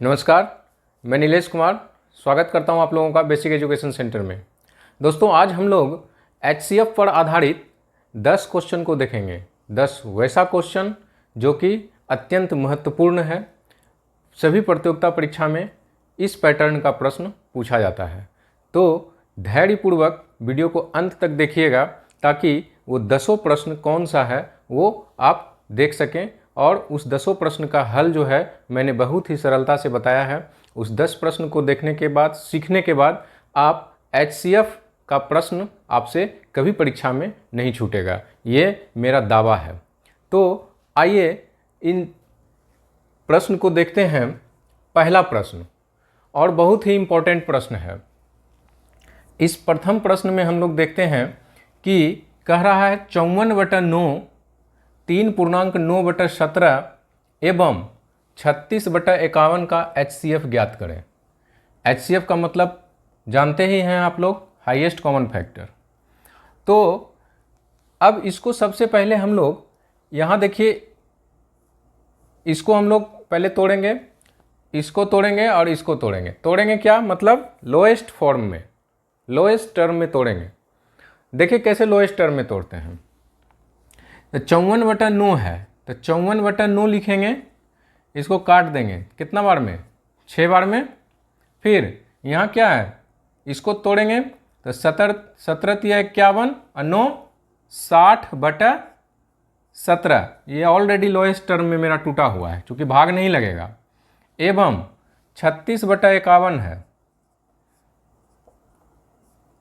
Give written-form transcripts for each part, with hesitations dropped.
नमस्कार, मैं नीलेश कुमार स्वागत करता हूं आप लोगों का बेसिक एजुकेशन सेंटर में। दोस्तों, आज हम लोग HCF पर आधारित 10 क्वेश्चन को देखेंगे। 10 वैसा क्वेश्चन जो कि अत्यंत महत्वपूर्ण है। सभी प्रतियोगिता परीक्षा में इस पैटर्न का प्रश्न पूछा जाता है, तो धैर्यपूर्वक वीडियो को अंत तक देखिएगा ताकि वो 10 प्रश्न कौन सा है वो आप देख सकें और उस 10 प्रश्न का हल जो है मैंने बहुत ही सरलता से बताया है। उस 10 प्रश्न को देखने के बाद, सीखने के बाद आप HCF का प्रश्न आपसे कभी परीक्षा में नहीं छूटेगा, ये मेरा दावा है। तो आइए इन प्रश्न को देखते हैं। पहला प्रश्न और बहुत ही इम्पोर्टेंट प्रश्न है। इस प्रथम प्रश्न में हम लोग देखते हैं कि कह रहा है 54/9, 3.9/17 एवं 36/51 का HCF ज्ञात करें। HCF का मतलब जानते ही हैं आप लोग, हाईएस्ट कॉमन फैक्टर। तो अब इसको सबसे पहले हम लोग यहाँ देखिए, इसको हम लोग पहले तोड़ेंगे, इसको तोड़ेंगे और इसको तोड़ेंगे। तोड़ेंगे क्या मतलब? लोएस्ट फॉर्म में, लोएस्ट टर्म में तोड़ेंगे। देखिए कैसे लोएस्ट टर्म में तोड़ते हैं। तो 54/9 है, तो 54/9 लिखेंगे, इसको काट देंगे कितना बार में? 6 बार में। फिर यहाँ क्या है, इसको तोड़ेंगे तो 17 या 51 और 9 60/17। ये ऑलरेडी लोएस्ट टर्म में मेरा टूटा हुआ है क्योंकि भाग नहीं लगेगा। एवं 36/51 है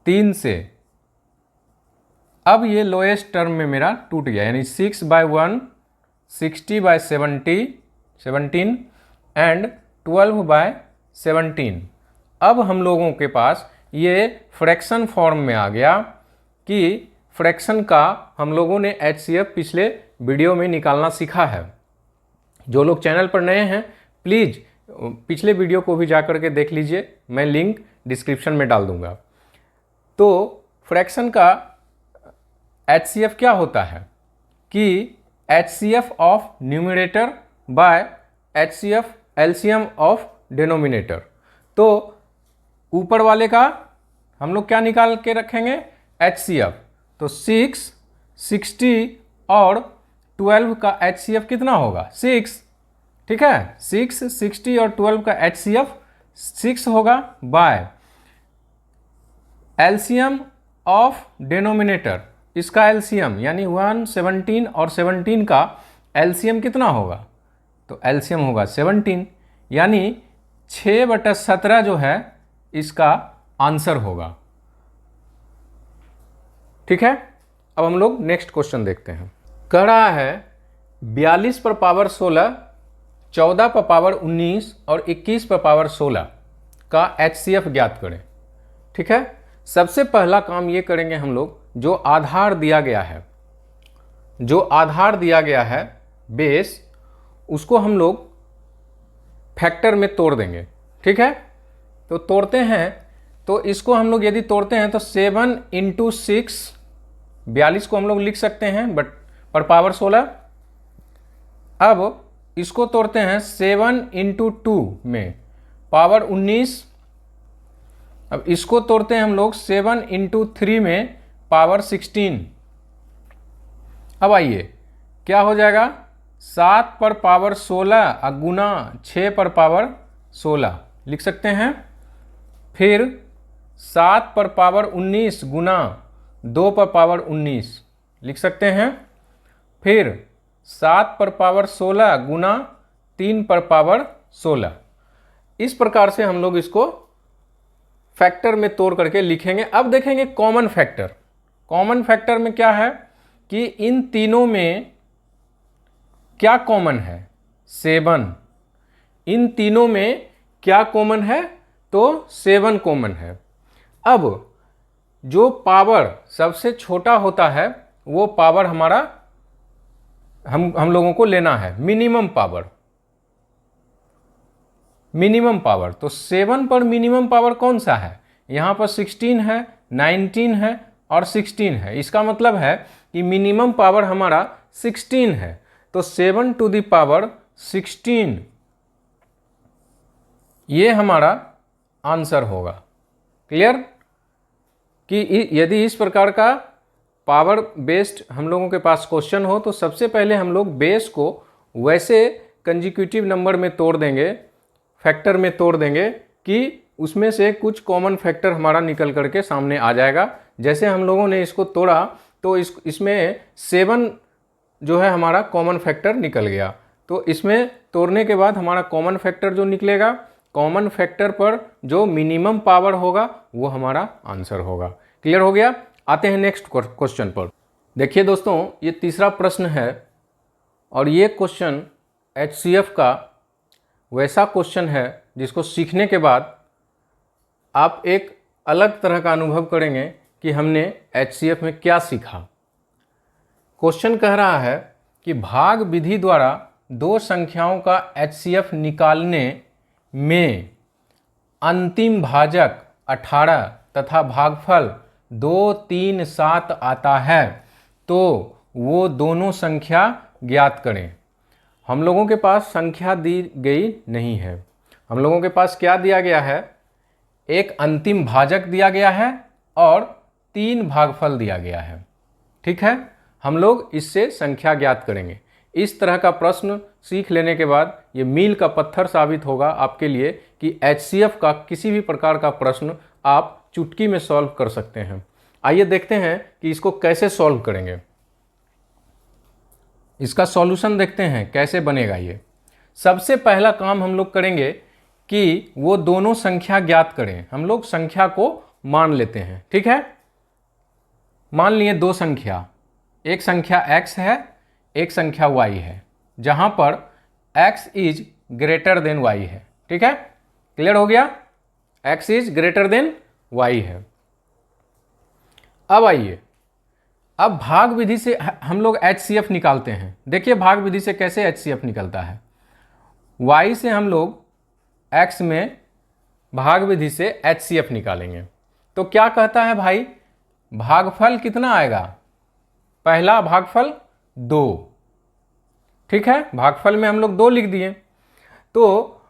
3 से। अब ये लोएस्ट टर्म में मेरा टूट गया, यानी 6/1, 60/17 एंड 12/17। अब हम लोगों के पास ये फ्रैक्शन फॉर्म में आ गया कि फ्रैक्शन का हम लोगों ने HCF पिछले वीडियो में निकालना सीखा है। जो लोग चैनल पर नए हैं प्लीज़ पिछले वीडियो को भी जाकर के देख लीजिए, मैं लिंक डिस्क्रिप्शन में डाल दूंगा। तो फ्रैक्शन का HCF क्या होता है कि HCF of numerator bye HCF LCM of denominator. तो ऊपर वाले का हम लोग क्या निकाल के रखेंगे? HCF। तो 6, 60 और 12 का HCF कितना होगा? 6। ठीक है, 6, 60 और 12 का HCF 6 होगा बाय एलसीएम ऑफ डिनोमिनेटर। इसका एलसीएम यानी 117 और 17 का एलसीएम कितना होगा? तो एलसीएम होगा 17, यानी 6/17 जो है इसका आंसर होगा। ठीक है, अब हम लोग नेक्स्ट क्वेश्चन देखते हैं। कह रहा है 42/16, 14/19 और 21/16 का HCF ज्ञात करें। ठीक है, सबसे पहला काम ये करेंगे हम लोग, जो आधार दिया गया है, जो आधार दिया गया है बेस, उसको हम लोग फैक्टर में तोड़ देंगे। ठीक है, तो तोड़ते हैं। तो इसको हम लोग यदि तोड़ते हैं तो 7 × 6, 42 को हम लोग लिख सकते हैं बट पर पावर 16। अब इसको तोड़ते हैं 7 × 2 में पावर 19। अब इसको तोड़ते हैं हम लोग 7 × 3 में पावर 16। अब आइए क्या हो जाएगा? 7 पर पावर 16 गुना 6 पर पावर 16 लिख सकते हैं। फिर 7 पर पावर 19 गुना 2 पर पावर 19 लिख सकते हैं। फिर 7 पर पावर 16 गुना 3 पर पावर 16। इस प्रकार से हम लोग इसको फैक्टर में तोड़ करके लिखेंगे। अब देखेंगे कॉमन फैक्टर। कॉमन फैक्टर में क्या है कि इन तीनों में क्या कॉमन है? 7। इन तीनों में क्या कॉमन है? तो 7 कॉमन है। अब जो पावर सबसे छोटा होता है वो पावर हमारा हम लोगों को लेना है, मिनिमम पावर। मिनिमम पावर तो 7 पर मिनिमम पावर कौन सा है? यहाँ पर 16 है, 19 है और 16 है। इसका मतलब है कि मिनिमम पावर हमारा 16 है। तो 7 टू द पावर 16 ये हमारा आंसर होगा। क्लियर? कि यदि इस प्रकार का पावर बेस्ड हम लोगों के पास क्वेश्चन हो तो सबसे पहले हम लोग बेस को वैसे कंजिक्यूटिव नंबर में तोड़ देंगे, फैक्टर में तोड़ देंगे कि उसमें से कुछ कॉमन फैक्टर हमारा निकल करके सामने आ जाएगा। जैसे हम लोगों ने इसको तोड़ा तो इसमें 7 जो है हमारा कॉमन फैक्टर निकल गया। तो इसमें तोड़ने के बाद हमारा कॉमन फैक्टर जो निकलेगा, कॉमन फैक्टर पर जो मिनिमम पावर होगा वो हमारा आंसर होगा। क्लियर हो गया? आते हैं नेक्स्ट क्वेश्चन पर। देखिए दोस्तों, ये तीसरा प्रश्न है और ये क्वेश्चन HCF का वैसा क्वेश्चन है जिसको सीखने के बाद आप एक अलग तरह का अनुभव करेंगे कि हमने HCF में क्या सीखा। क्वेश्चन कह रहा है कि भाग विधि द्वारा दो संख्याओं का HCF निकालने में अंतिम भाजक 18 तथा भागफल 2, 3, 7 आता है तो वो दोनों संख्या ज्ञात करें। हम लोगों के पास संख्या दी गई नहीं है, हम लोगों के पास क्या दिया गया है? एक अंतिम भाजक दिया गया है और 3 भागफल दिया गया है। ठीक है, हम लोग इससे संख्या ज्ञात करेंगे। इस तरह का प्रश्न सीख लेने के बाद ये मील का पत्थर साबित होगा आपके लिए कि HCF का किसी भी प्रकार का प्रश्न आप चुटकी में सॉल्व कर सकते हैं। आइए देखते हैं कि इसको कैसे सॉल्व करेंगे। इसका सॉल्यूशन देखते हैं कैसे बनेगा। ये सबसे पहला काम हम लोग करेंगे कि वो दोनों संख्या ज्ञात करें। हम लोग संख्या को मान लेते हैं। ठीक है, मान लिए दो संख्या, एक संख्या x है, एक संख्या y है, जहां पर x is greater than y है। ठीक है, क्लियर हो गया? x is greater than y है। अब आइए, अब भाग विधि से हम लोग HCF निकालते हैं। देखिए भाग विधि से कैसे HCF निकलता है। y से हम लोग x में भाग विधि से HCF निकालेंगे तो क्या कहता है भाई? भागफल कितना आएगा? पहला भागफल 2। ठीक है, भागफल में हम लोग 2 लिख दिए। तो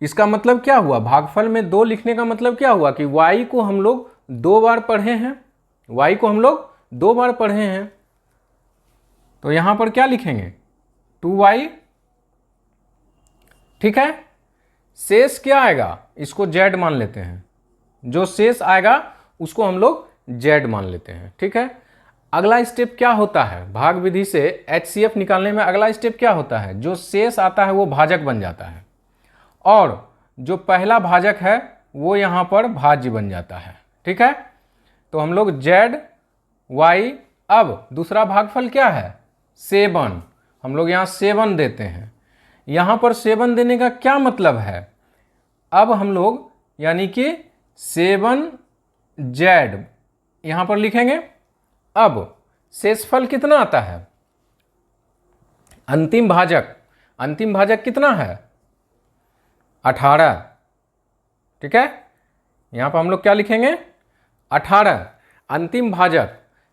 इसका मतलब क्या हुआ? भागफल में 2 लिखने का मतलब क्या हुआ कि y को हम लोग 2 बार पढ़े हैं, y को हम लोग 2 बार पढ़े हैं। तो यहां पर क्या लिखेंगे? 2y। ठीक है, शेष क्या आएगा? इसको z मान लेते हैं। जो शेष आएगा उसको हम लोग z मान लेते हैं। ठीक है, अगला स्टेप क्या होता है? भाग विधि से HCF निकालने में अगला स्टेप क्या होता है? जो शेष आता है वो भाजक बन जाता है और जो पहला भाजक है वो यहां पर भाज्य बन जाता है। ठीक है, तो हम लोग z y, अब दूसरा भागफल क्या है? 7। हम लोग यहाँ 7 देते हैं। यहाँ पर 7 देने का क्या मतलब है? अब हम लोग यानी कि 7z यहाँ पर लिखेंगे। अब शेषफल कितना आता है? अंतिम भाजक कितना है? 18। ठीक है, यहाँ पर हम लोग क्या लिखेंगे? 18। अंतिम भाजक,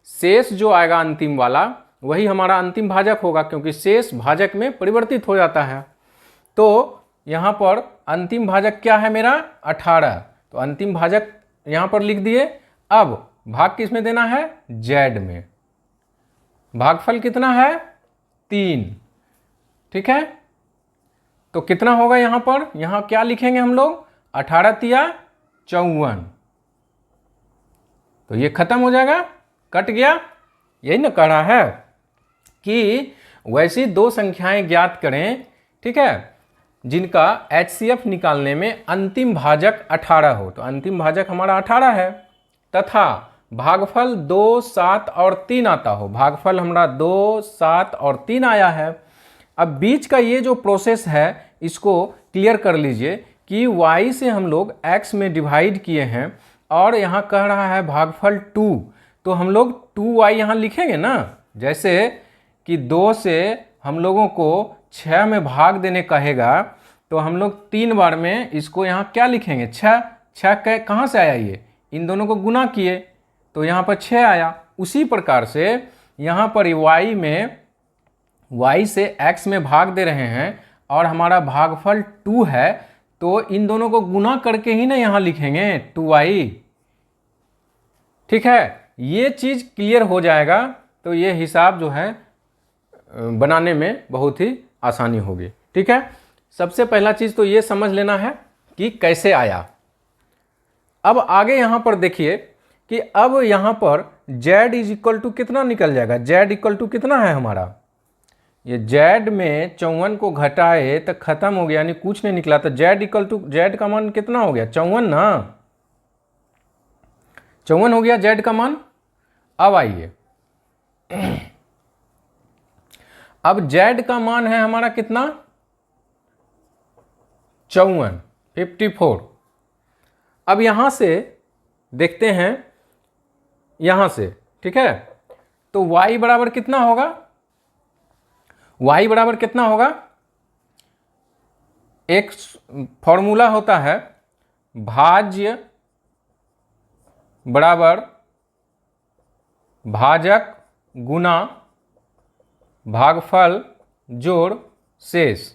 शेष जो आएगा अंतिम वाला वही हमारा अंतिम भाजक होगा क्योंकि शेष भाजक में परिवर्तित हो जाता है। तो यहाँ पर अंतिम भाजक क्या है मेरा? 18। तो अंतिम भाजक यहाँ पर लिख दिए। अब भाग किस में देना है? z में। भागफल कितना है? 3। ठीक है, तो कितना होगा यहाँ पर? यहाँ क्या लिखेंगे हम लोग? 18 तिया 54। तो ये खत्म हो जाएगा, कट गया। यही ना कह रहा है कि वैसी दो संख्याएं ज्ञात करें, ठीक है, जिनका HCF निकालने में अंतिम भाजक 18 हो। तो अंतिम भाजक हमारा 18 है तथा भागफल 2, 7 और 3 आता हो। भागफल हमारा 2, 7 और 3 आया है। अब बीच का ये जो प्रोसेस है इसको क्लियर कर लीजिए कि y से हम लोग x में डिवाइड किए हैं और यहाँ कह रहा है भागफल 2, तो हम लोग 2y यहाँ लिखेंगे ना। जैसे कि 2 से हम लोगों को 6 में भाग देने कहेगा तो हम लोग 3 बार में इसको यहाँ क्या लिखेंगे? 6 कहाँ से आया? ये इन दोनों को गुना किए तो यहाँ पर 6 आया। उसी प्रकार से यहाँ पर y से x में भाग दे रहे हैं और हमारा भागफल 2 है तो इन दोनों को गुना करके ही ना यहाँ लिखेंगे 2y। ठीक है, ये चीज़ क्लियर हो जाएगा तो ये हिसाब जो है बनाने में बहुत ही आसानी होगी। ठीक है, सबसे पहला चीज़ तो ये समझ लेना है कि कैसे आया। अब आगे यहाँ पर देखिए कि अब यहाँ पर z इज इक्वल टू कितना निकल जाएगा, z इक्वल टू कितना है हमारा, ये z में 54 को घटाए तो खत्म हो गया, यानी कुछ नहीं निकला, तो z इक्वल टू z का मान कितना हो गया, 54 ना, 54 हो गया z का मान। अब आइए, अब z का मान है हमारा कितना, 54। अब यहां से देखते हैं, यहां से, ठीक है, तो y बराबर कितना होगा, y बराबर कितना होगा, एक फॉर्मूला होता है भाज्य बराबर भाजक गुना भागफल जोड़ शेष।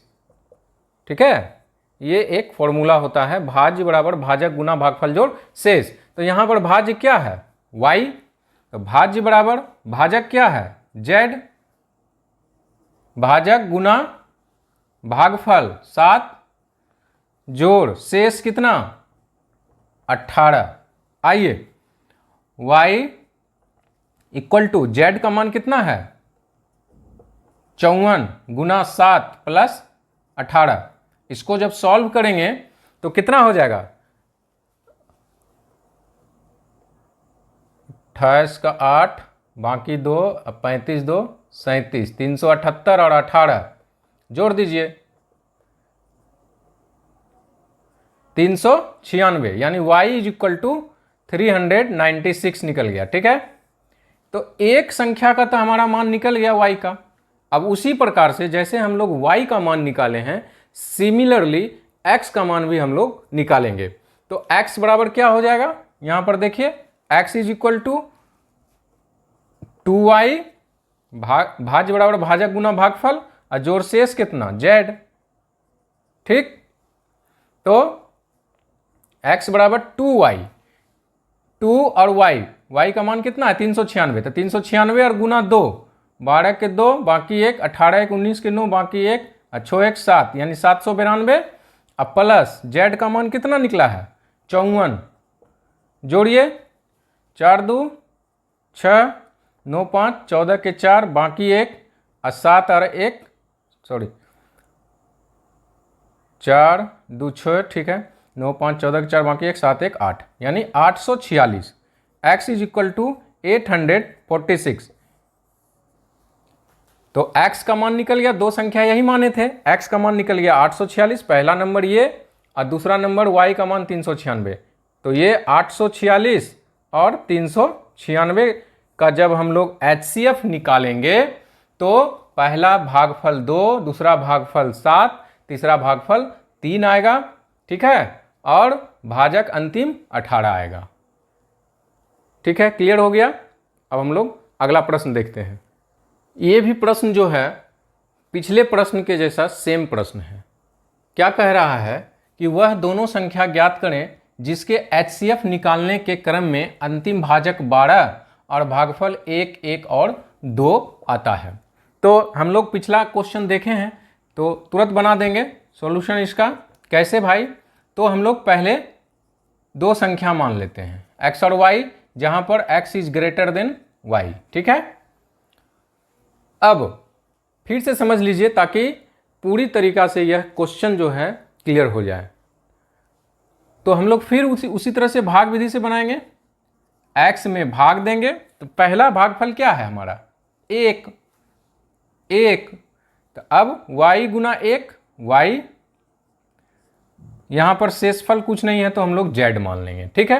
ठीक है, ये एक फॉर्मूला होता है, भाज्य बराबर भाजक गुना भागफल जोड़ शेष। तो यहां पर भाज्य क्या है, y, तो भाज्य बराबर भाजक क्या है, z, भाजक गुना भागफल 7 जोड़ शेष कितना, 18। आइए, y इक्वल टू z का मान कितना है, 54 गुना 7 प्लस 18। इसको जब सॉल्व करेंगे तो कितना हो जाएगा, 28 का 8 बाकी 2, 35 2 37, 378 और 18 जोड़ दीजिए 396, यानी y इज इक्वल टू 396 निकल गया। ठीक है, तो एक संख्या का तो हमारा मान निकल गया y का। अब उसी प्रकार से जैसे हम लोग y का मान निकाले हैं, सिमिलरली x का मान भी हम लोग निकालेंगे। तो x बराबर क्या हो जाएगा, यहां पर देखिए, x is equal to 2y, भाज्य बराबर भाजक गुना भागफल और जोड़ शेष कितना, z। ठीक, तो x बराबर 2y, 2 और y का मान कितना है 396, तो 396 और गुना 2, 12 के 2 बाकी 1, 18 1 19 के 9 बाकी 1, 6 1 7, यानी 792। अब प्लस z का मान कितना निकला है, 54, जोड़िए 4 2 6 9 5 14 के 4 बाकी 1 और 7 और 1 सॉरी 4 2 6, ठीक है, 9 5 14 के 4 बाकी 1 7 1 8, यानी 846। x is equal to 846। तो x का मान निकल गया, दो संख्या यही माने थे, x का मान निकल गया 846, पहला नंबर ये और दूसरा नंबर y का मान 396। तो ये 846 और 396 का जब हम लोग HCF निकालेंगे तो पहला भागफल 2, दूसरा भागफल 7, तीसरा भागफल 3 आएगा। ठीक है, और भाजक अंतिम 18 आएगा। ठीक है, क्लियर हो गया। अब हम लोग अगला प्रश्न देखते हैं। ये भी प्रश्न जो है पिछले प्रश्न के जैसा सेम प्रश्न है। क्या कह रहा है कि वह दोनों संख्या ज्ञात करें जिसके HCF निकालने के क्रम में अंतिम भाजक 12 और भागफल 1 1 और 2 आता है। तो हम लोग पिछला क्वेश्चन देखे हैं तो तुरंत बना देंगे सॉल्यूशन इसका। कैसे भाई, तो हम लोग पहले दो संख्या मान लेते हैं x और y, जहां पर x is greater than y। ठीक है, अब फिर से समझ लीजिए ताकि पूरी तरीका से यह क्वेश्चन जो है क्लियर हो जाए। तो हम लोग फिर उसी तरह से भाग विधि से बनाएंगे, x में भाग देंगे। तो पहला भागफल क्या है हमारा, 1 1, तो अब y गुना 1 y, यहां पर शेषफल कुछ नहीं है तो हम लोग z मान लेंगे। ठीक है,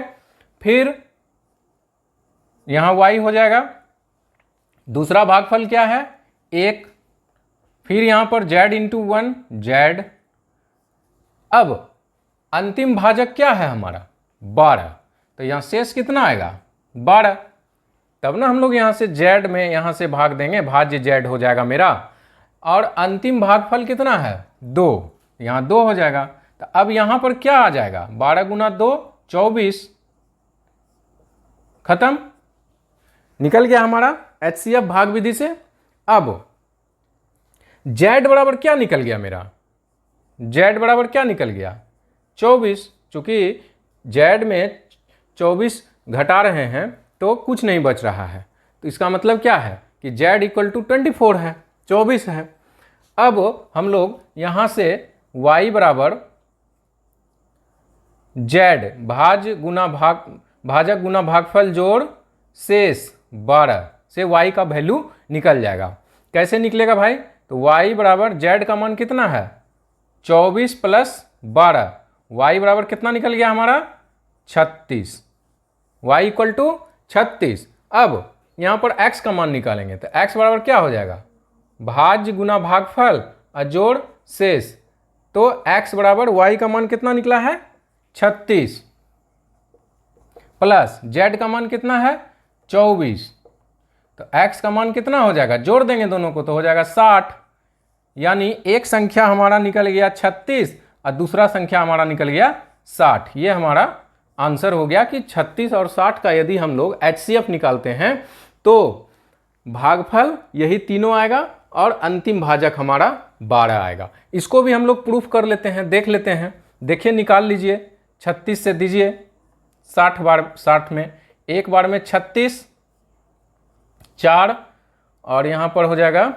फिर यहां y हो जाएगा, दूसरा भागफल क्या है 1, फिर यहां पर z इंटू 1 z। अब अंतिम भाजक क्या है हमारा 12, तो यहां शेष कितना आएगा 12। तब ना हम लोग यहां से z में यहां से भाग देंगे, भाज्य z हो जाएगा मेरा, और अंतिम भागफल कितना है 2, यहां 2 हो जाएगा। तो अब यहां पर क्या आ जाएगा, 12 गुना 2 24, खत्म, निकल गया हमारा HCF भाग विधि से। अब Z बराबर क्या निकल गया मेरा, Z बराबर क्या निकल गया 24, चूंकि Z में 24 घटा रहे हैं तो कुछ नहीं बच रहा है, तो इसका मतलब क्या है कि Z इक्वल टू 24 है, 24 है। अब हम लोग यहां से Y बराबर Z भाजक गुना भागफल जोड़ शेष 12 से Y का वैल्यू निकल जाएगा। कैसे निकलेगा भाई, तो Y बराबर Z का मान कितना है 24 प्लस 12, Y बराबर कितना निकल गया हमारा 36, Y इक्वल टू 36। अब यहाँ पर x का मान निकालेंगे तो x बराबर क्या हो जाएगा, भाज्य गुना भागफल और जोड़ शेष, तो x बराबर y का मान कितना निकला है 36 प्लस z का मान कितना है 24, तो x का मान कितना हो जाएगा, जोड़ देंगे दोनों को तो हो जाएगा 60, यानी एक संख्या हमारा निकल गया 36 और दूसरा संख्या हमारा निकल गया 60। ये हमारा आंसर हो गया कि 36 और 60 का यदि हम लोग HCF निकालते हैं तो भागफल यही तीनों आएगा और अंतिम भाजक हमारा 12 आएगा। इसको भी हम लोग प्रूफ कर लेते हैं, देख लेते हैं। देखिए निकाल लीजिए, 36 से दीजिए 60 बार, 60 में एक बार में 36 4 और यहाँ पर हो जाएगा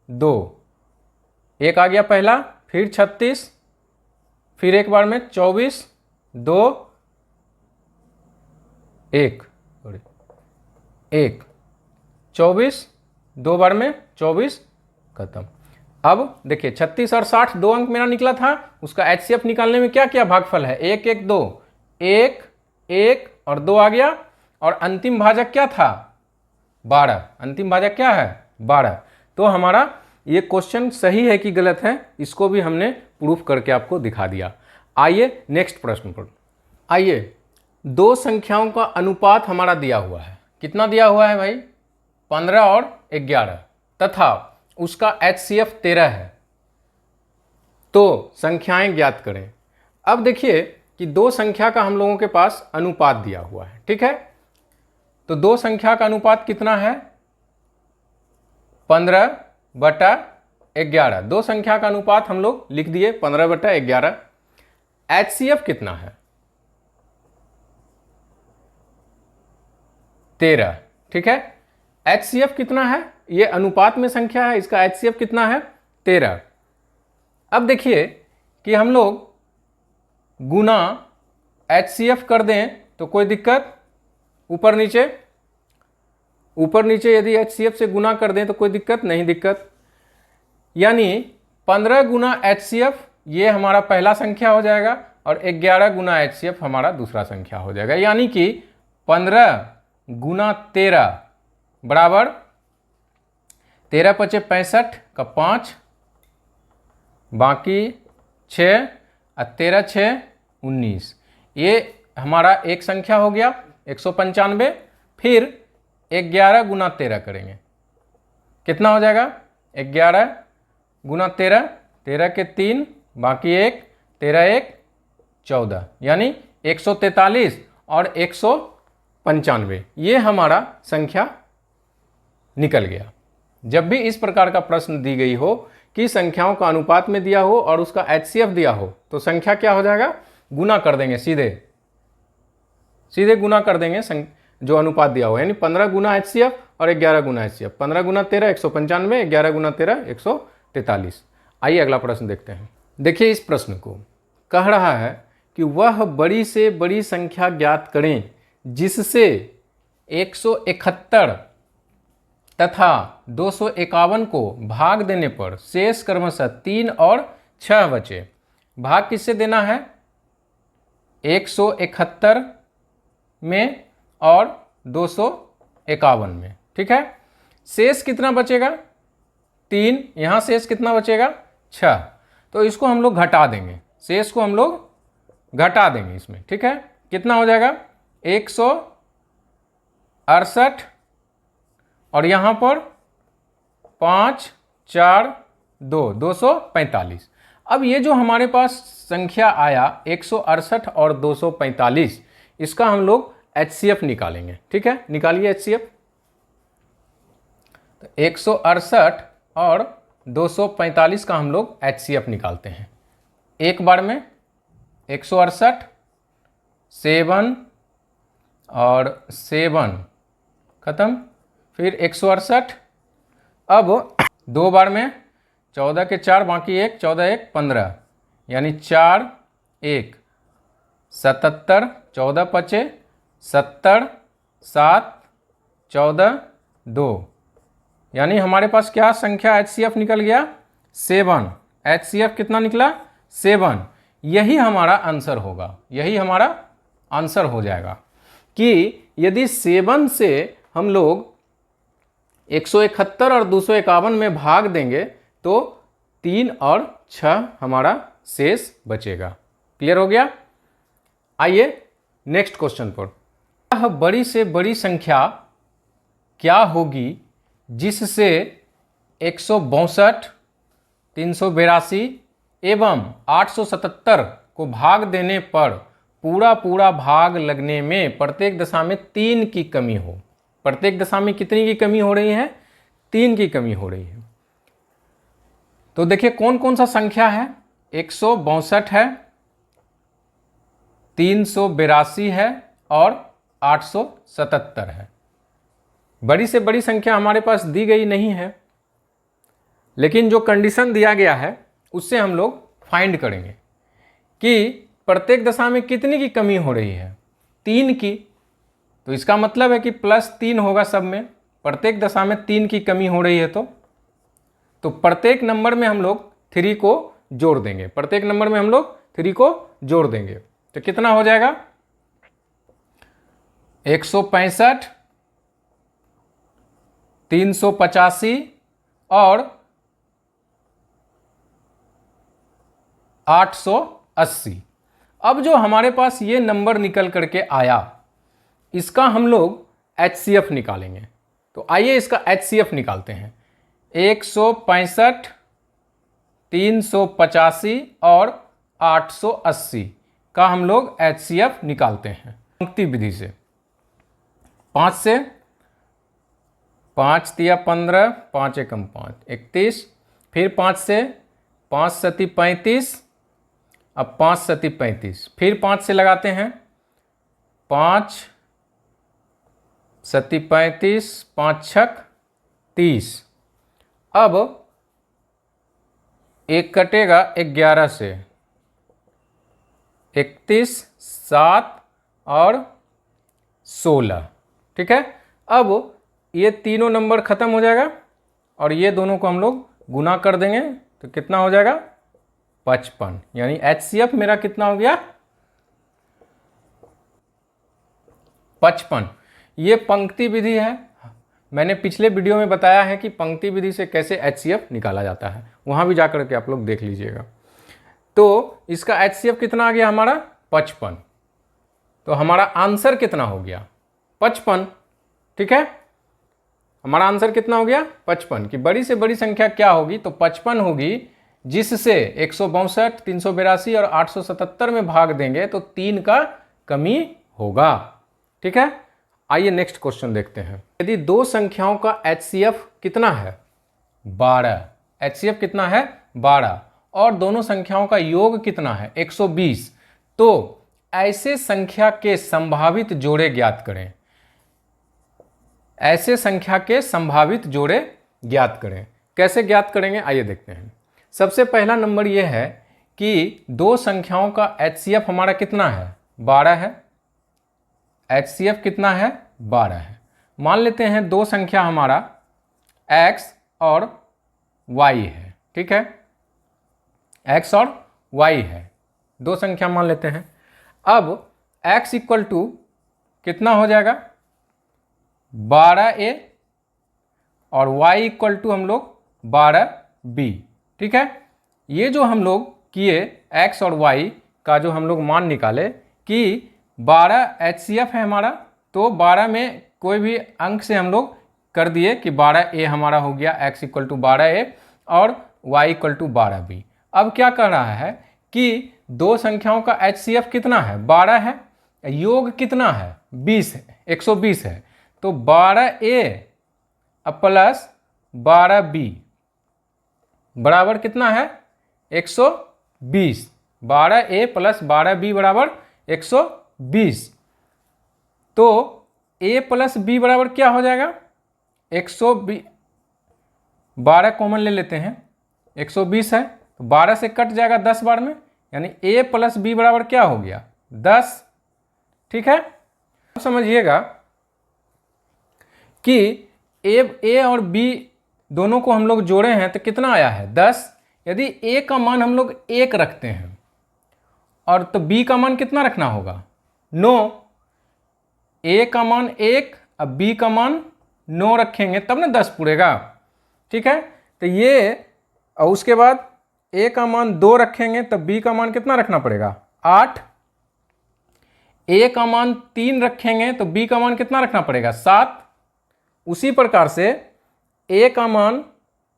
2, एक आ गया पहला, फिर 36, फिर एक बार में 24 2 1 24, दो बार में 24, खत्म। अब देखिए 36 और 60 दो अंक मेरा निकला था, उसका HCF निकालने में क्या क्या भागफल है, 1 1 2, 1 1 और 2 आ गया, और अंतिम भाजक क्या था 12, अंतिम भाजक क्या है 12। तो हमारा ये क्वेश्चन सही है कि गलत है, इसको भी हमने प्रूफ करके आपको दिखा दिया। आइए नेक्स्ट प्रश्न पर। आइए, दो संख्याओं का अनुपात हमारा दिया हुआ है, कितना दिया हुआ है भाई 15 और 11, तथा उसका HCF 13 है, तो संख्याएं ज्ञात करें। अब देखिए कि दो संख्या का हम लोगों के पास अनुपात दिया हुआ है, ठीक है, तो दो संख्या का अनुपात कितना है 15/11, दो संख्या का अनुपात हम लोग लिख दिए 15/11। HCF कितना है 13, ठीक है, HCF कितना है, ये अनुपात में संख्या है, इसका HCF कितना है 13। अब देखिए कि हम लोग गुना HCF कर दें तो कोई दिक्कत, ऊपर नीचे यदि HCF से गुना कर दें तो कोई दिक्कत नहीं, दिक्कत, यानी 15 गुना HCF ये हमारा पहला संख्या हो जाएगा और 11 गुना HCF हमारा दूसरा संख्या हो जाएगा, यानी कि 15 गुना 13 बराबर 13 × 5 = 65 का 5, बाकी 6 और 13 × 6 = 19, ये हमारा एक संख्या हो गया 195। फिर 11 गुना 13 करेंगे, कितना हो जाएगा 11 गुना 13, 13 के 3, बाकी 1, 13 1 14, यानी 143 और 195, ये हमारा संख्या निकल गया। जब भी इस प्रकार का प्रश्न दी गई हो कि संख्याओं का अनुपात में दिया हो और उसका HCF दिया हो, तो संख्या क्या हो जाएगा, गुना कर देंगे, सीधे गुना कर देंगे जो अनुपात दिया हुआ है, यानी 15 गुना HCF और 11 गुना HCF, 15 गुना 13 195, 11 गुना 13 143। आइए अगला प्रश्न देखते हैं। देखिए इस प्रश्न को कह रहा है कि वह बड़ी से बड़ी संख्या ज्ञात करें जिससे 171 तथा 251 को भाग देने पर शेष क्रमशः 3 और 6 बचे। भाग किससे देना है 171 में और 251 में, ठीक है, शेष कितना बचेगा 3, यहाँ शेष कितना बचेगा 6, तो इसको हम लोग घटा देंगे, शेष को हम लोग घटा देंगे इसमें, ठीक है, कितना हो जाएगा 168 और यहाँ पर 5 4 2 245। अब ये जो हमारे पास संख्या आया 168 और 245, इसका हम लोग HCF निकालेंगे। ठीक है, निकालिए HCF। तो 168 और 245 का हम लोग HCF निकालते हैं एक बार में। 168 7 और 7 खत्म, फिर 168, अब दो बार में 14 के 4 बाकी 1, 14 1 15, यानी 4 1 77, 14 पचे 70, 7 14 2, यानी हमारे पास क्या संख्या HCF निकल गया 7। HCF कितना निकला 7। यही हमारा आंसर होगा, यही हमारा आंसर हो जाएगा कि यदि 7 से हम लोग 171 और 251 में भाग देंगे तो 3 और 6 हमारा शेष बचेगा। क्लियर हो गया। आइए नेक्स्ट क्वेश्चन पर। यह बड़ी से बड़ी संख्या क्या होगी जिससे 162, 382 एवं 877 को भाग देने पर पूरा भाग लगने में प्रत्येक दशा में 3 की कमी हो। प्रत्येक दशा में कितनी की कमी हो रही है 3 की कमी हो रही है। तो देखिए कौन कौन सा संख्या है, 162 है, 382 है और 877 है। बड़ी से बड़ी संख्या हमारे पास दी गई नहीं है, लेकिन जो कंडीशन दिया गया है उससे हम लोग फाइंड करेंगे कि प्रत्येक दशा में कितनी की कमी हो रही है 3 की। तो इसका मतलब है कि +3 होगा सब में। प्रत्येक दशा में 3 की कमी हो रही है तो प्रत्येक नंबर में हम लोग 3 को जोड़ देंगे। प्रत्येक नंबर में हम लोग 3 को जोड़ देंगे तो कितना हो जाएगा 165, 385 और 880। अब जो हमारे पास ये नंबर निकल करके आया इसका हम लोग HCF निकालेंगे। तो आइए इसका HCF निकालते हैं। 165, 385 और 880 का हम लोग HCF निकालते हैं पंक्ति विधि से। 5 से 5 तिया 15, 5 एकम 5 31, फिर 5 से 5 सती 35, अब 5 सती 35, फिर 5 से लगाते हैं 5 सती 35, 5 छक 30। अब एक कटेगा 11 से 31, 7 और 16। ठीक है, अब ये तीनों नंबर खत्म हो जाएगा और ये दोनों को हम लोग गुना कर देंगे तो कितना हो जाएगा 55। यानी HCF मेरा कितना हो गया 55। ये पंक्ति विधि है। मैंने पिछले वीडियो में बताया है कि पंक्ति विधि से कैसे HCF निकाला जाता है, वहां भी जाकर के आप लोग देख लीजिएगा। तो इसका HCF कितना आ गया हमारा 55। तो हमारा आंसर कितना हो गया 55। ठीक है, हमारा आंसर कितना हो गया 55 कि बड़ी से बड़ी संख्या क्या होगी तो 55 होगी जिससे 162, 382 और 877 में भाग देंगे तो 3 का कमी होगा। ठीक है, आइए नेक्स्ट क्वेश्चन देखते हैं। यदि दो संख्याओं का HCF कितना है 12, HCF कितना है 12 और दोनों संख्याओं का योग कितना है 120, तो ऐसे संख्या के संभावित जोड़े ज्ञात करें। ऐसे संख्या के संभावित जोड़े ज्ञात करें। कैसे ज्ञात करेंगे आइए देखते हैं। सबसे पहला नंबर यह है कि दो संख्याओं का HCF हमारा कितना है 12 है। HCF कितना है 12 है। मान लेते हैं दो संख्या हमारा x और y है। ठीक है, x और y है, दो संख्या मान लेते हैं। अब x इक्वल टू कितना हो जाएगा 12a और y इक्वल टू हम लोग 12b। ठीक है, ये जो हम लोग किए x और y का जो हम लोग मान निकाले कि 12 HCF है हमारा, तो 12 में कोई भी अंक से हम लोग कर दिए कि 12a हमारा हो गया, x इक्वल टू 12a और y इक्वल टू 12b। अब क्या कर रहा है कि दो संख्याओं का HCF कितना है, 12 है, योग कितना है, 20 है, 120 है। तो 12A प्लस 12B बराबर कितना है, 120। 12A प्लस 12B बराबर 120। तो A प्लस B बराबर क्या हो जाएगा, 120। 12 कॉमन ले लेते हैं, 120 है, तो 12 से कट जाएगा 10 बार में, यानी A प्लस B बराबर क्या हो गया, 10। ठीक है, अब समझिएगा कि A और B दोनों को हम लोग जोड़े हैं तो कितना आया है, 10। यदि A का मान हम लोग 1 रखते हैं और तो B का मान कितना रखना होगा, 9। A का मान 1, अब B का मान 9 रखेंगे तब ना 10 पूरेगा। ठीक है, तो ये, और उसके बाद A का मान 2 रखेंगे तब B का मान कितना रखना पड़ेगा, 8। A का मान 3 रखेंगे तो B का मान कितना रखना पड़ेगा, 7। उसी प्रकार से A का मान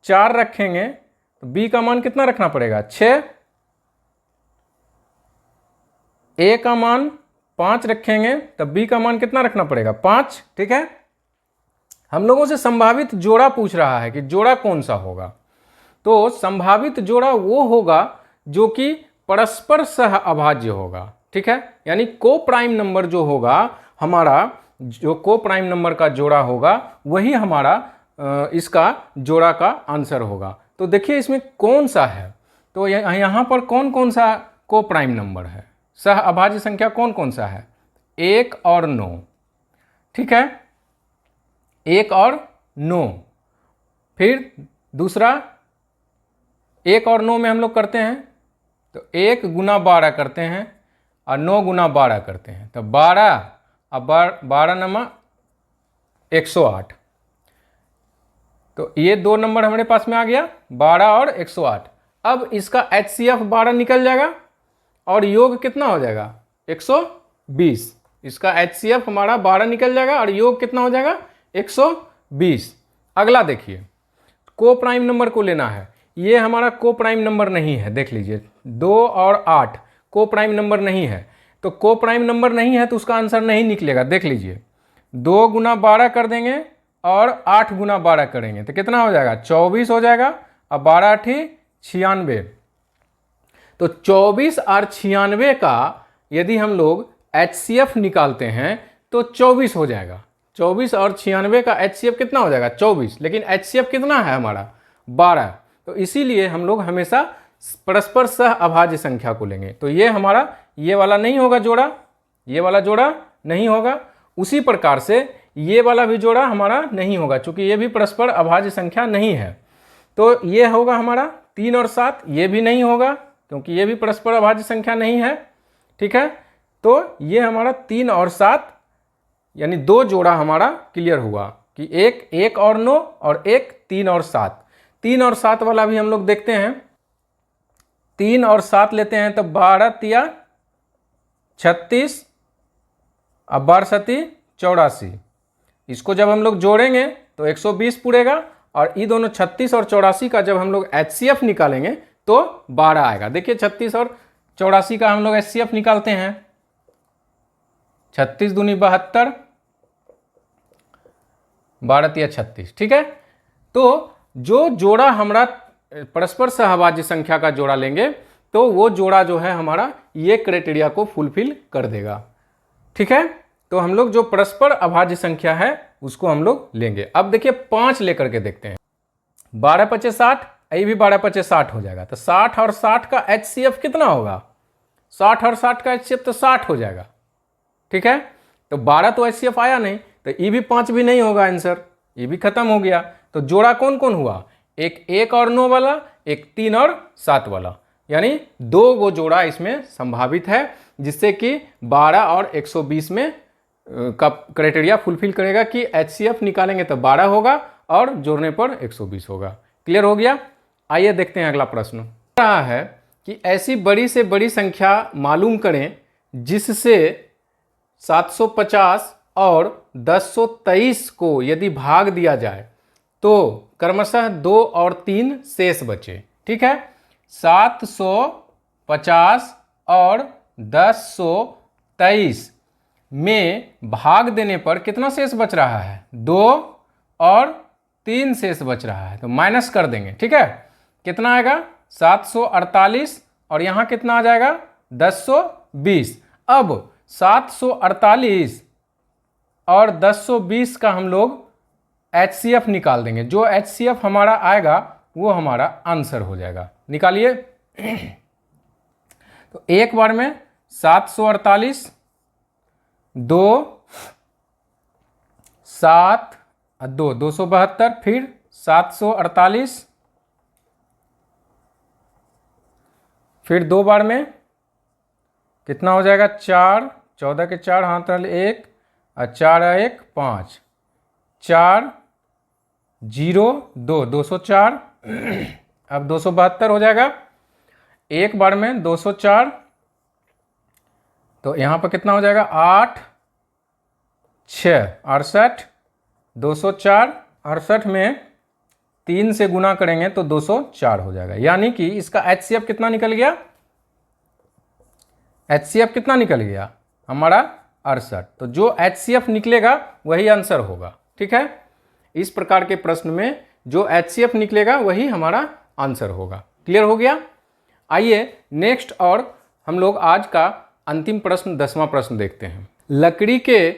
4 रखेंगे तो B का मान कितना रखना पड़ेगा, 6। A का मान 5 रखेंगे तब B का मान कितना रखना पड़ेगा, 5। ठीक है, हम लोगों से संभावित जोड़ा पूछ रहा है कि जोड़ा कौन सा होगा। तो संभावित जोड़ा वो होगा जो कि परस्पर सह अभाज्य होगा। ठीक है, यानी को प्राइम नंबर जो होगा हमारा, जो को प्राइम नंबर का जोड़ा होगा वही हमारा इसका जोड़ा का आंसर होगा। तो देखिए इसमें कौन सा है, तो यहाँ पर कौन कौन सा को प्राइम नंबर है, सह अभाज्य संख्या कौन कौन सा है, 1 और 9। ठीक है, 1 और 9। फिर दूसरा 1 और 9 में हम लोग करते हैं तो 1 गुना 12 करते हैं और 9 गुना 12 करते हैं, तो 12 अब 12 नंबर 108। तो ये दो नंबर हमारे पास में आ गया, 12 और 108। अब इसका HCF 12 निकल जाएगा और योग कितना हो जाएगा, 120। इसका HCF हमारा 12 निकल जाएगा और योग कितना हो जाएगा, 120। अगला देखिए, को प्राइम नंबर को लेना है। ये हमारा को प्राइम नंबर नहीं है, देख लीजिए 2 और 8 को प्राइम नंबर नहीं है। तो को प्राइम नंबर नहीं है तो उसका आंसर नहीं निकलेगा। देख लीजिए 2 गुना 12 कर देंगे और 8 गुना 12 करेंगे तो कितना हो जाएगा, 24 हो जाएगा। अब 12 8 96। तो 24 और 96 का यदि हम लोग HCF निकालते हैं तो 24 हो जाएगा। 24 और 96 का HCF कितना हो जाएगा, 24। लेकिन HCF कितना है हमारा, 12। तो इसीलिए हम लोग हमेशा परस्पर सह अभाज्य संख्या को लेंगे। तो ये हमारा ये वाला नहीं होगा जोड़ा, ये वाला जोड़ा नहीं होगा। उसी प्रकार से ये वाला भी जोड़ा हमारा नहीं होगा, क्योंकि ये भी परस्पर अभाज्य संख्या नहीं है। तो ये होगा हमारा 3 और 7, ये भी नहीं होगा क्योंकि ये भी परस्पर अभाज्य संख्या नहीं है। ठीक है, तो ये हमारा 3 और 7 यानी 2 जोड़ा हमारा क्लियर हुआ कि एक 1 और 9 और एक 3 और 7। 3 और 7 वाला भी हम लोग देखते हैं। 3 और 7 लेते हैं तो 12 तिया 36 अब 12 सती 84। इसको जब हम लोग जोड़ेंगे तो 120 पूरेगा और ये दोनों 36 और 84 का जब हम लोग HCF निकालेंगे तो 12 आएगा। देखिए 36 और 84 का हम लोग HCF निकालते हैं, 36 दूनी 72, 12 तिया 36। ठीक है, तो जो जोड़ा हमारा परस्पर सहभाज्य संख्या का जोड़ा लेंगे तो वो जोड़ा जो है हमारा ये क्राइटेरिया को फुलफिल कर देगा। ठीक है, तो हम लोग जो परस्पर अभाज्य संख्या है उसको हम लोग लेंगे। अब देखिए 5 लेकर के देखते हैं। 12 पचे 60, ये भी 12 पचे 60 हो जाएगा। तो 60 और 60 का HCF कितना होगा, 60 और 60 का HCF तो 60 हो जाएगा। ठीक है, तो 12 तो HCF आया नहीं, तो ये भी 5 भी नहीं होगा आंसर, ये भी खत्म हो गया। तो जोड़ा कौन कौन हुआ, एक 1 और 9 वाला, एक 3 और 7 वाला, यानी 2 गो जोड़ा इसमें संभावित है, जिससे कि 12 और 120 में का क्राइटेरिया फुलफिल करेगा कि HCF निकालेंगे तो 12 होगा और जोड़ने पर 120 होगा। क्लियर हो गया। आइए देखते हैं अगला प्रश्न। रहा है कि ऐसी बड़ी से बड़ी संख्या मालूम करें जिससे 750 और 1023 को यदि भाग दिया जाए तो क्रमशः 2 और 3 शेष बचे। ठीक है, 750 और 1023 में भाग देने पर कितना शेष बच रहा है? 2 और 3 शेष बच रहा है, तो माइनस कर देंगे। ठीक है, कितना आएगा? 748 और यहाँ कितना आ जाएगा? 1020। अब 748 और 1020 का हम लोग HCF निकाल देंगे। जो HCF हमारा आएगा वो हमारा आंसर हो जाएगा। निकालिए। तो एक बार में 748, 2 7 2 272, फिर 748, फिर 2 बार में कितना हो जाएगा? 4, 14 के 4 हाथ 1 और 4 1 5, 4 0 2 204। अब 272 हो जाएगा। एक बार में 204, तो यहाँ पर कितना हो जाएगा? 8 6 68, 204 68 में 3 से गुना करेंगे तो 204 हो जाएगा। यानी कि इसका HCF कितना निकल गया? HCF कितना निकल गया हमारा? 68। तो जो HCF निकलेगा वही आंसर होगा। ठीक है, इस प्रकार के प्रश्न में जो HCF निकलेगा वही हमारा आंसर होगा। क्लियर हो गया? आइए नेक्स्ट और हम लोग आज का अंतिम प्रश्न 10वां प्रश्न देखते हैं। लकड़ी के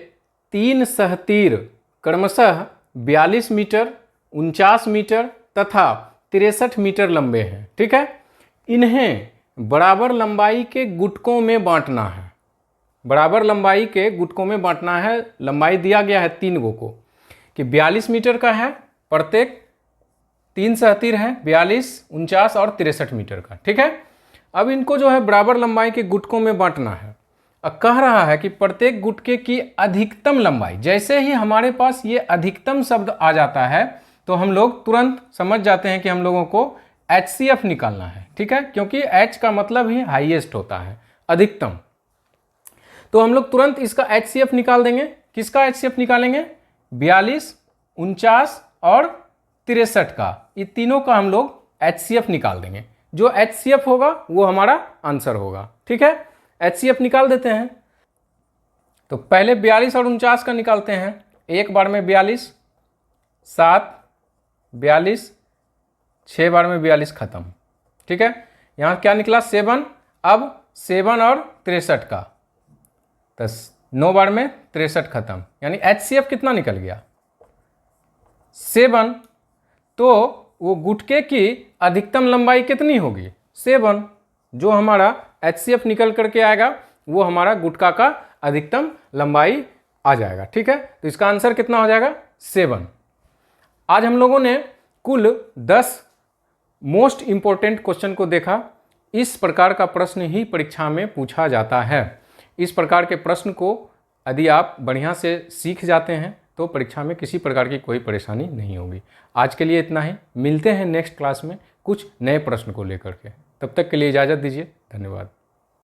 3 सहतीर क्रमशः 42 मीटर, 49 मीटर तथा 63 मीटर लंबे हैं। ठीक है, इन्हें बराबर लंबाई के गुटकों में बांटना है। बराबर लंबाई के गुटकों में बांटना है। लंबाई दिया गया है 3 गो को कि 42 मीटर का है, प्रत्येक 3 सहतीर है, 42, 49 और 63 मीटर का। ठीक है, अब इनको जो है बराबर लंबाई के गुटकों में बांटना है। अब कह रहा है कि प्रत्येक गुटके की अधिकतम लंबाई। जैसे ही हमारे पास ये अधिकतम शब्द आ जाता है तो हम लोग तुरंत समझ जाते हैं कि हम लोगों को HCF निकालना है। ठीक है, क्योंकि H का मतलब ही हाईएस्ट होता है, अधिकतम। तो हम लोग तुरंत इसका HCF निकाल देंगे। किसका HCF निकालेंगे? 42, 49 और 63 का। ये तीनों का हम लोग HCF निकाल देंगे। जो HCF होगा वो हमारा आंसर होगा। ठीक है, HCF निकाल देते हैं। तो पहले 42 और 49 का निकालते हैं। एक बार में 42, 7 42, 6 बार में 42 खत्म। ठीक है, यहाँ क्या निकला? 7। अब 7 और 63 का, तो 9 बार में 63 खत्म। यानी HCF कितना निकल गया? 7। तो वो गुटके की अधिकतम लंबाई कितनी होगी? 7। जो हमारा HCF निकल करके आएगा वो हमारा गुटका का अधिकतम लंबाई आ जाएगा। ठीक है, तो इसका आंसर कितना हो जाएगा? 7। आज हम लोगों ने कुल 10 मोस्ट इंपॉर्टेंट क्वेश्चन को देखा। इस प्रकार का प्रश्न ही परीक्षा में पूछा जाता है। इस प्रकार के प्रश्न को यदि आप बढ़िया से सीख जाते हैं तो परीक्षा में किसी प्रकार की कोई परेशानी नहीं होगी। आज के लिए इतना ही। मिलते हैं नेक्स्ट क्लास में कुछ नए प्रश्न को लेकर के। तब तक के लिए इजाज़त दीजिए। धन्यवाद।